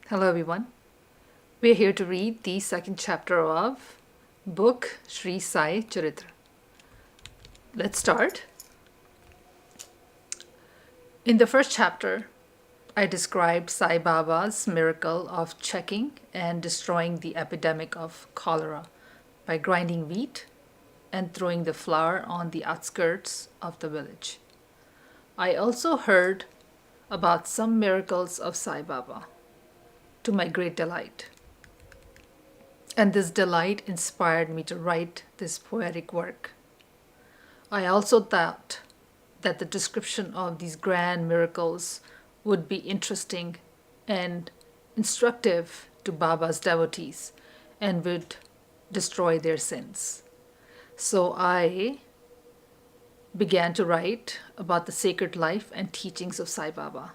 Hello everyone. We are here to read the second chapter of book Shirdi Sai Charitra. Let's start. In the first chapter, I described Sai Baba's miracle of checking and destroying the epidemic of cholera by grinding wheat and throwing the flour on the outskirts of the village. I also heard about some miracles of Sai Baba, to my great delight. And this delight inspired me to write this poetic work. I also thought that the description of these grand miracles would be interesting and instructive to Baba's devotees and would destroy their sins. So I began to write about the sacred life and teachings of Sai Baba.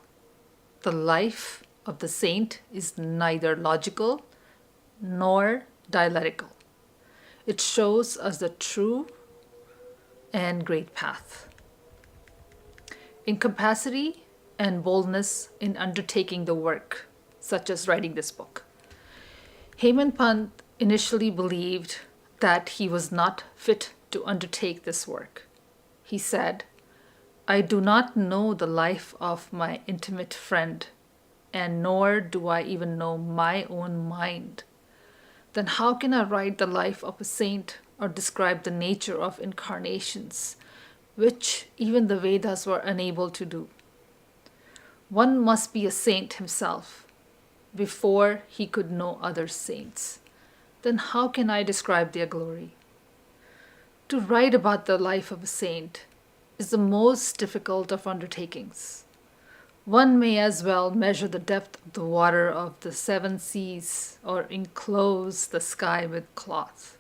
The life of the saint is neither logical nor dialectical. It shows us the true and great path. In capacity and boldness in undertaking the work, such as writing this book, Hemant Pant initially believed that he was not fit to undertake this work. He said, "I do not know the life of my intimate friend, and nor do I even know my own mind. Then how can I write the life of a saint or describe the nature of incarnations, which even the Vedas were unable to do? One must be a saint himself before he could know other saints. Then how can I describe their glory? To write about the life of a saint is the most difficult of undertakings. One may as well measure the depth of the water of the seven seas or enclose the sky with cloth.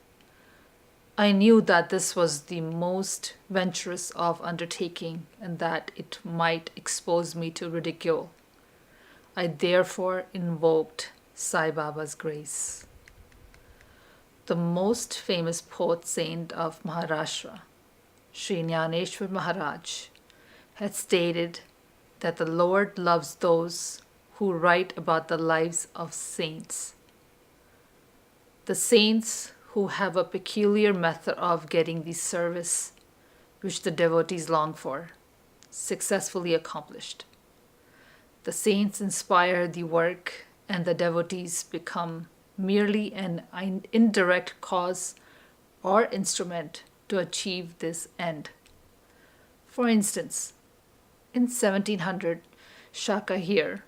I knew that this was the most venturous of undertaking and that it might expose me to ridicule. I therefore invoked Sai Baba's grace." The most famous poet saint of Maharashtra, Sri Jnaneshwar Maharaj, had stated that the Lord loves those who write about the lives of saints. The saints who have a peculiar method of getting the service which the devotees long for, successfully accomplished. The saints inspire the work and the devotees become merely an indirect cause or instrument to achieve this end. For instance, in 1700 Shakahir,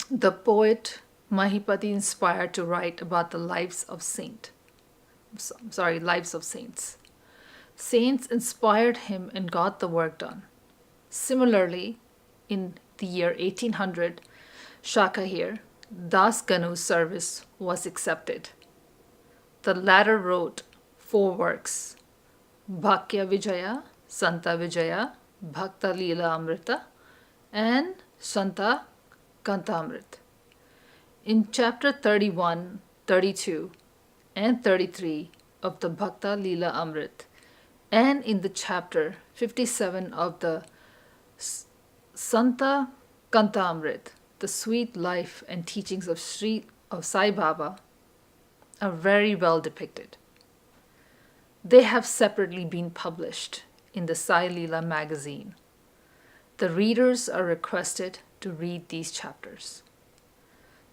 the poet Mahipati inspired to write about the lives of saints. Saints inspired him and got the work done. Similarly, in the year 1800 Shakahir, Das Ganu's service was accepted. The latter wrote 4 works: Bhakya Vijaya, Santa Vijaya, Bhakta Leela Amrita, and Santa Kantamrit. In chapter 31, 32, and 33 of the Bhakta Leela Amrit, and in the chapter 57 of the Santa Kantamrit, the sweet life and teachings of Sai Baba are very well depicted. They have separately been published in the Sai Leela magazine. The readers are requested to read these chapters.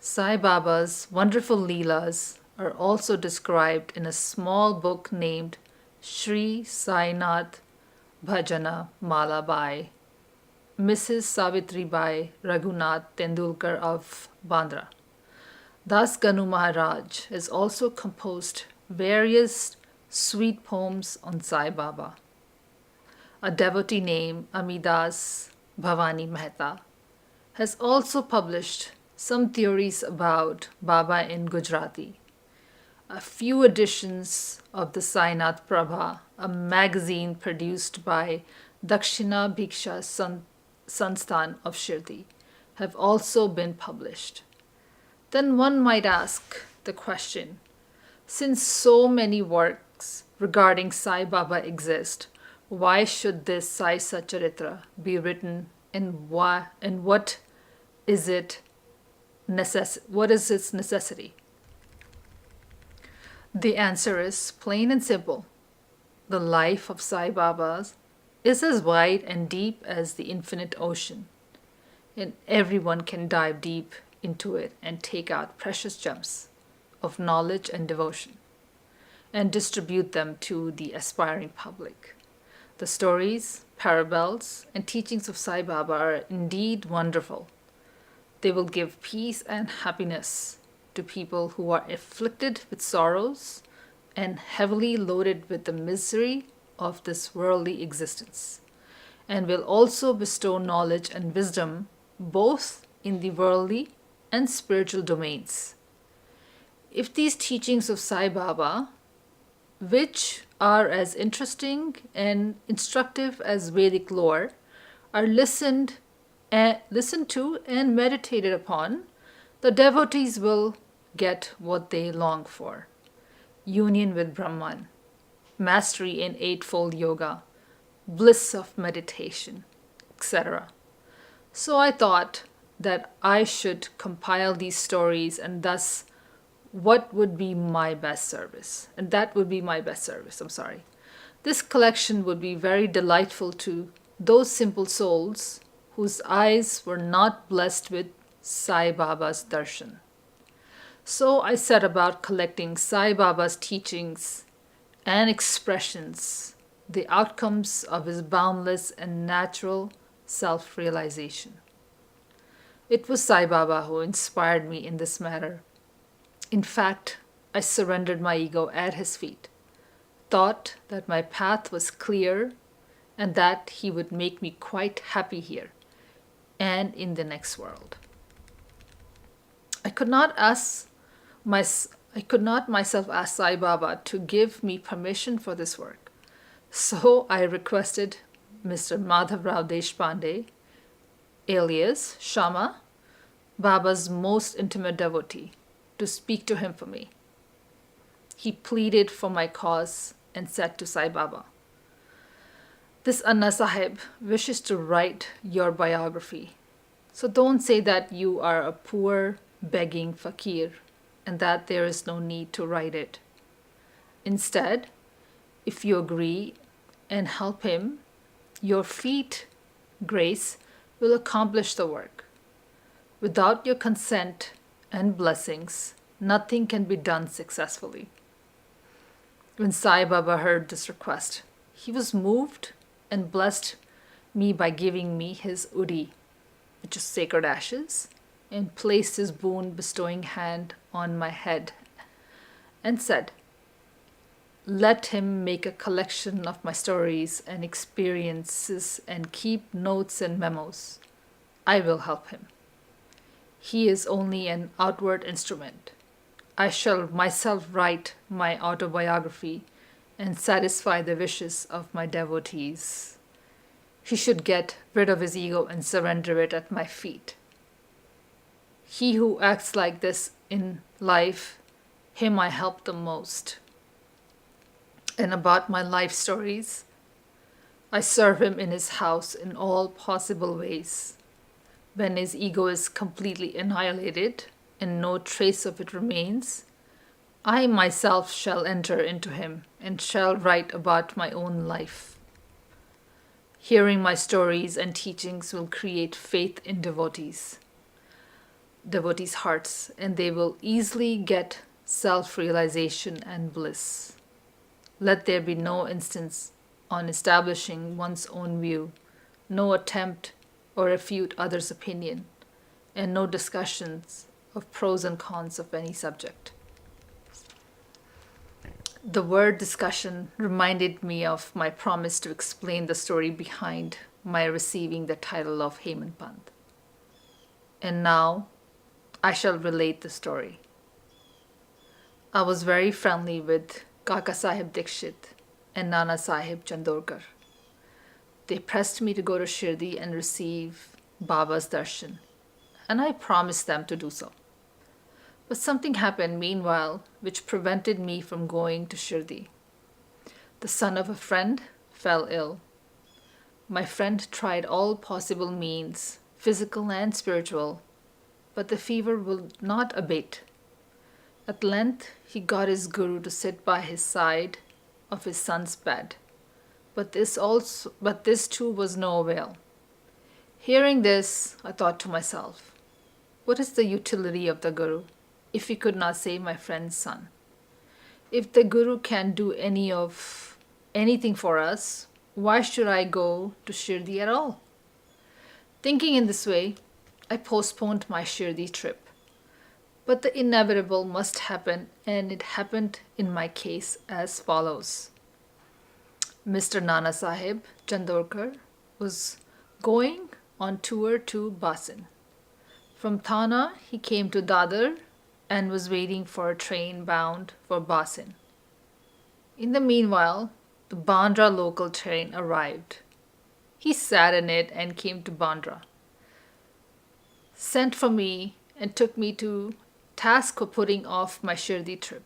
Sai Baba's wonderful Leelas are also described in a small book named Shri Sai Nath Bhajana Mala by Mrs. Savitri Bai Raghunath Tendulkar of Bandra. Das Ganu Maharaj has also composed various sweet poems on Sai Baba. A devotee named Amidas Bhavani Mehta has also published some theories about Baba in Gujarati. A few editions of the Sainath Prabha, a magazine produced by Dakshina Bhiksha Sansthan of Shirdi, have also been published. Then one might ask the question, since so many works regarding Sai Baba exist, why should this Sai Satcharitra be written, and what is it what is its necessity? The answer is plain and simple. The life of Sai Baba's is as wide and deep as the infinite ocean, and everyone can dive deep into it and take out precious gems of knowledge and devotion and distribute them to the aspiring public. The stories, parables, and teachings of Sai Baba are indeed wonderful. They will give peace and happiness to people who are afflicted with sorrows and heavily loaded with the misery of this worldly existence, and will also bestow knowledge and wisdom both in the worldly and spiritual domains. If these teachings of Sai Baba, which are as interesting and instructive as Vedic lore, are listened to and meditated upon, the devotees will get what they long for: union with Brahman, mastery in Eightfold Yoga, bliss of meditation, etc. So I thought that I should compile these stories, and thus what would be my best service? And that would be my best service, I'm sorry. This collection would be very delightful to those simple souls whose eyes were not blessed with Sai Baba's darshan. So I set about collecting Sai Baba's teachings and expressions, the outcomes of his boundless and natural self-realization. It was Sai Baba who inspired me in this matter. In fact, I surrendered my ego at his feet, thought that my path was clear and that he would make me quite happy here and in the next world. I could not myself ask Sai Baba to give me permission for this work. So I requested Mr. Madhav Rao Deshpande, alias Shama, Baba's most intimate devotee, to speak to him for me. He pleaded for my cause and said to Sai Baba, "This Anna Sahib wishes to write your biography. So don't say that you are a poor, begging fakir and that there is no need to write it. Instead, if you agree and help him, your feet, Grace, will accomplish the work. Without your consent and blessings, nothing can be done successfully." When Sai Baba heard this request, he was moved and blessed me by giving me his udi, which is sacred ashes, and placed his boon bestowing hand on my head and said, "Let him make a collection of my stories and experiences and keep notes and memos. I will help him. He is only an outward instrument. I shall myself write my autobiography and satisfy the wishes of my devotees. He should get rid of his ego and surrender it at my feet. He who acts like this in life, him I help the most. And about my life stories, I serve him in his house in all possible ways. When his ego is completely annihilated and no trace of it remains, I myself shall enter into him and shall write about my own life. Hearing my stories and teachings will create faith in devotees' hearts, and they will easily get self-realization and bliss. Let there be no instance on establishing one's own view, no attempt or refute others' opinion, and no discussions of pros and cons of any subject." The word discussion reminded me of my promise to explain the story behind my receiving the title of Hemant Pant. And now I shall relate the story. I was very friendly with Kaka Sahib Dikshit and Nana Sahib Chandorkar. They pressed me to go to Shirdi and receive Baba's darshan, and I promised them to do so. But something happened meanwhile which prevented me from going to Shirdi. The son of a friend fell ill. My friend tried all possible means, physical and spiritual, but the fever would not abate. At length he got his guru to sit by his side of his son's bed. But this too was no avail. Hearing this, I thought to myself, what is the utility of the guru if he could not save my friend's son? If the guru can't do anything for us, why should I go to Shirdi at all? Thinking in this way, I postponed my Shirdi trip. But the inevitable must happen, and it happened in my case as follows. Mr. Nana Sahib Chandorkar was going on tour to Basin. From Thana, he came to Dadar and was waiting for a train bound for Basin. In the meanwhile, the Bandra local train arrived. He sat in it and came to Bandra, sent for me and took me to task for putting off my Shirdi trip.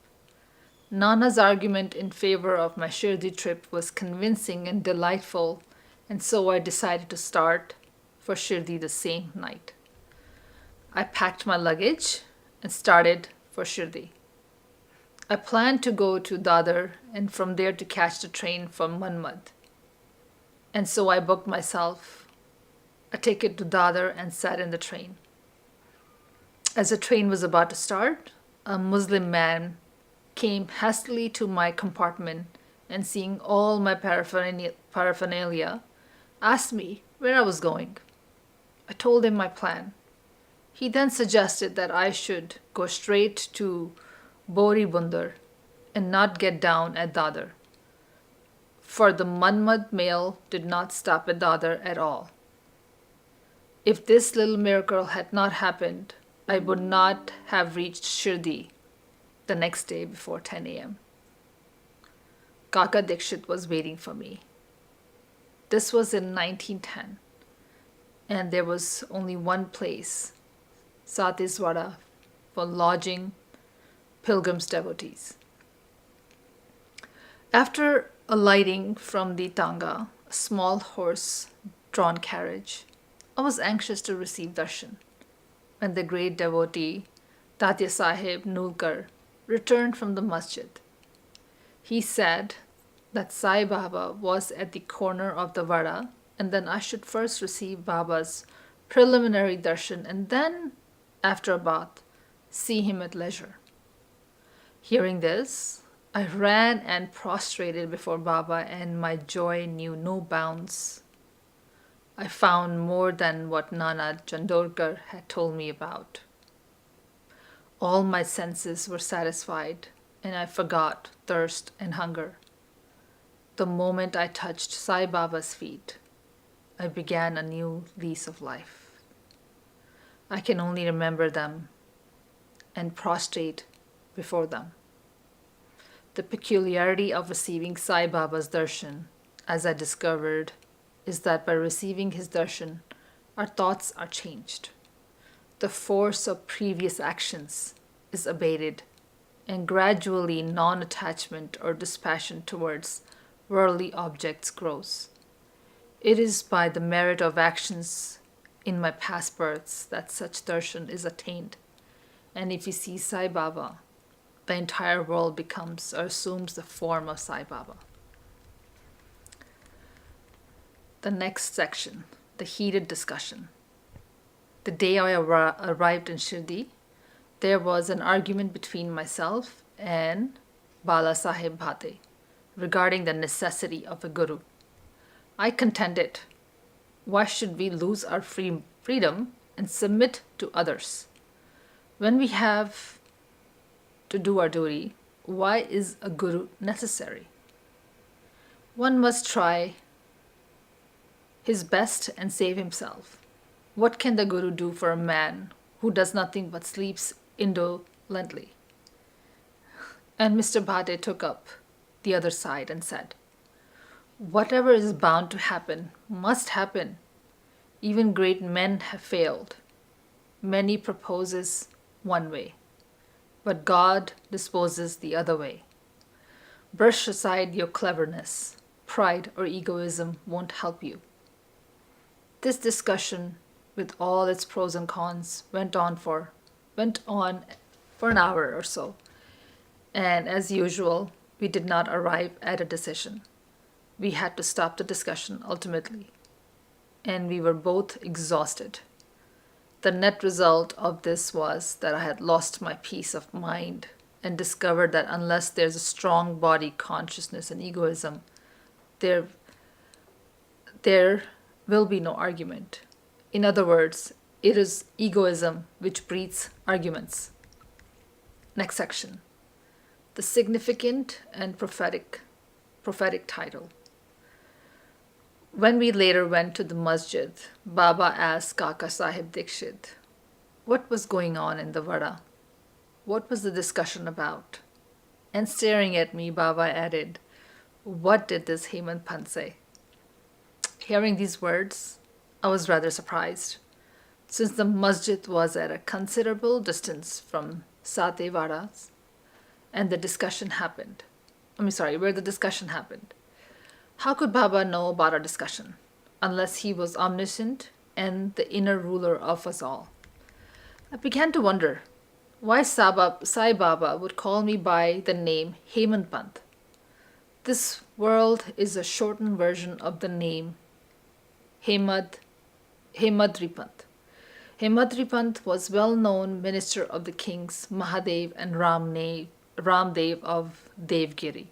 Nana's argument in favor of my Shirdi trip was convincing and delightful, and so I decided to start for Shirdi the same night. I packed my luggage and started for Shirdi. I planned to go to Dadar and from there to catch the train from Manmad. And so I booked myself a ticket to Dadar and sat in the train. As the train was about to start, a Muslim man came hastily to my compartment and, seeing all my paraphernalia, asked me where I was going. I told him my plan. He then suggested that I should go straight to Boribundar and not get down at Dadar, for the Manmad mail did not stop at Dadar at all. If this little miracle had not happened, I would not have reached Shirdi the next day before 10 a.m. Kaka Dikshit was waiting for me. This was in 1910, and there was only one place, Satiswada, for lodging pilgrims devotees. After alighting from the Tanga, a small horse-drawn carriage, I was anxious to receive darshan when the great devotee Tatya Sahib Nulkar returned from the masjid. He said that Sai Baba was at the corner of the Vada, and then I should first receive Baba's preliminary darshan and then, after a bath, see him at leisure. Hearing this, I ran and prostrated before Baba, and my joy knew no bounds. I found more than what Nana Chandorkar had told me about. All my senses were satisfied, and I forgot thirst and hunger. The moment I touched Sai Baba's feet, I began a new lease of life. I can only remember them and prostrate before them. The peculiarity of receiving Sai Baba's darshan, as I discovered, is that by receiving his darshan, our thoughts are changed. The force of previous actions is abated, and gradually non-attachment or dispassion towards worldly objects grows. It is by the merit of actions in my past births that such darshan is attained, and if you see Sai Baba, the entire world becomes or assumes the form of Sai Baba. The next section, the heated discussion. The day I arrived in Shirdi, there was an argument between myself and Bala Sahib Bhate regarding the necessity of a guru. I contended, why should we lose our freedom and submit to others? When we have to do our duty, why is a guru necessary? One must try his best and save himself. What can the guru do for a man who does nothing but sleeps indolently? And Mr. Bhate took up the other side and said, whatever is bound to happen must happen. Even great men have failed. Many proposes one way, but God disposes the other way. Brush aside your cleverness. Pride or egoism won't help you. This discussion with all its pros and cons, went on for an hour or so. And as usual, we did not arrive at a decision. We had to stop the discussion ultimately, and we were both exhausted. The net result of this was that I had lost my peace of mind and discovered that unless there's a strong body consciousness and egoism, there, there will be no argument. In other words, it is egoism which breeds arguments. Next section. The significant and prophetic title. When we later went to the masjid, Baba asked Kaka Sahib Dikshit what was going on in the Vada. What was the discussion about? And staring at me, Baba added, "What did this Hemant Pant say?" Hearing these words, I was rather surprised, since the masjid was at a considerable distance from Sate Vadas, and the discussion happened. Where the discussion happened. How could Baba know about our discussion, unless he was omniscient and the inner ruler of us all? I began to wonder why Sai Baba would call me by the name Hemant Pant. This world is a shortened version of the name Hemadri Pant. Hemadri Pant was well-known minister of the kings Mahadev and Ramdev of Devgiri,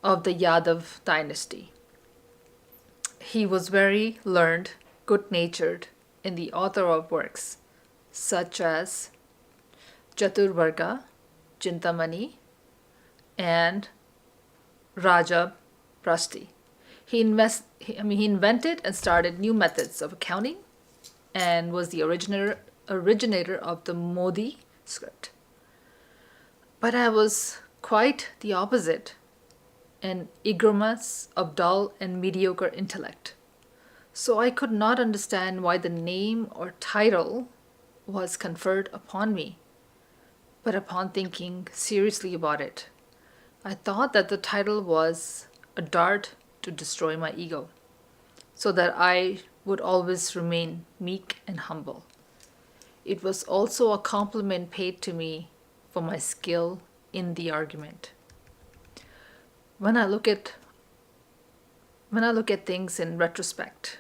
of the Yadav dynasty. He was very learned, good-natured, and the author of works such as Chaturvarga, Chintamani, and Raja Prasti. He invented and started new methods of accounting and was the originator of the Modi script. But I was quite the opposite, an ignoramus of dull and mediocre intellect. So I could not understand why the name or title was conferred upon me. But upon thinking seriously about it, I thought that the title was a dart to destroy my ego, so that I would always remain meek and humble. It was also a compliment paid to me for my skill in the argument. When I look at things in retrospect,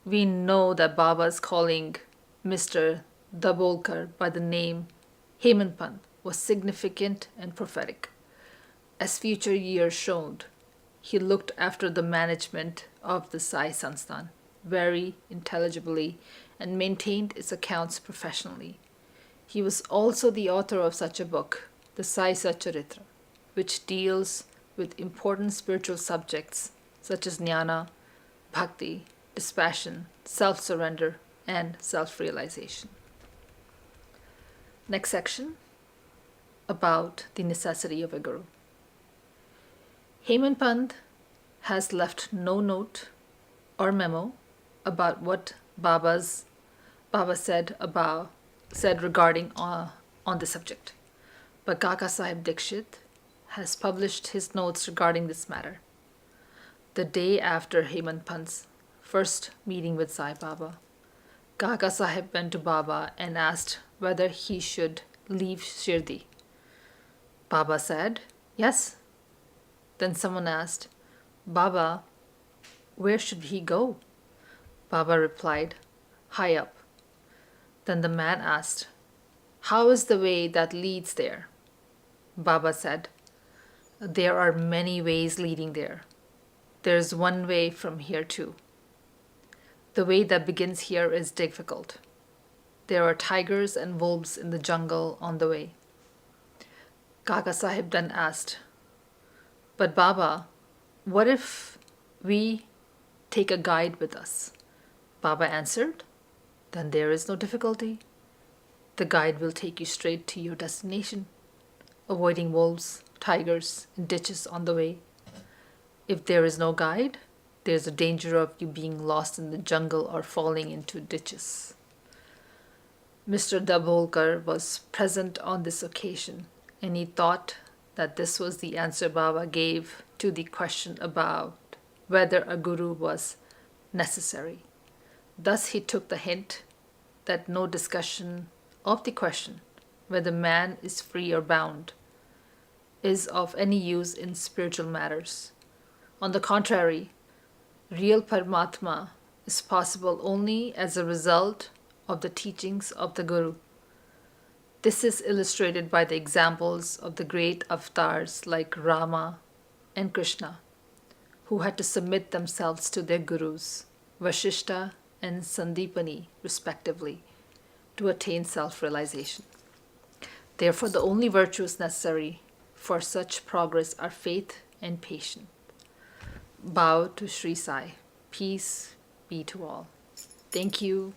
we know that Baba's calling Mr. Dabolkar by the name Hemant Pant was significant and prophetic. As future years showed, he looked after the management of the Sai Sansthan very intelligibly and maintained its accounts professionally. He was also the author of such a book, the Sai Satcharitra, which deals with important spiritual subjects such as jnana, bhakti, dispassion, self-surrender, and self-realization. Next section, about the necessity of a guru. Hemant Pant has left no note or memo about what Baba said regarding on the subject, but Kaka Sahib Dikshit has published his notes regarding this matter. The day after Hemant Pant's first meeting with Sai Baba, Kaka Sahib went to Baba and asked whether he should leave Shirdi. Baba said, "Yes." Then someone asked, "Baba, where should he go?" Baba replied, "High up." Then the man asked, "How is the way that leads there?" Baba said, "There are many ways leading there. There's one way from here too. The way that begins here is difficult. There are tigers and wolves in the jungle on the way." Kaka Sahib then asked, "But Baba, what if we take a guide with us?" Baba answered, "Then there is no difficulty. The guide will take you straight to your destination, avoiding wolves, tigers, and ditches on the way. If there is no guide, there is a danger of you being lost in the jungle or falling into ditches." Mr. Dabolkar was present on this occasion, and he thought that this was the answer Baba gave to the question about whether a guru was necessary. Thus he took the hint that no discussion of the question whether man is free or bound is of any use in spiritual matters. On the contrary, real Paramatma is possible only as a result of the teachings of the Guru. This is illustrated by the examples of the great avatars like Rama and Krishna, who had to submit themselves to their gurus, Vashishta and Sandipani, respectively, to attain self-realization. Therefore, the only virtues necessary for such progress are faith and patience. Bow to Sri Sai. Peace be to all. Thank you.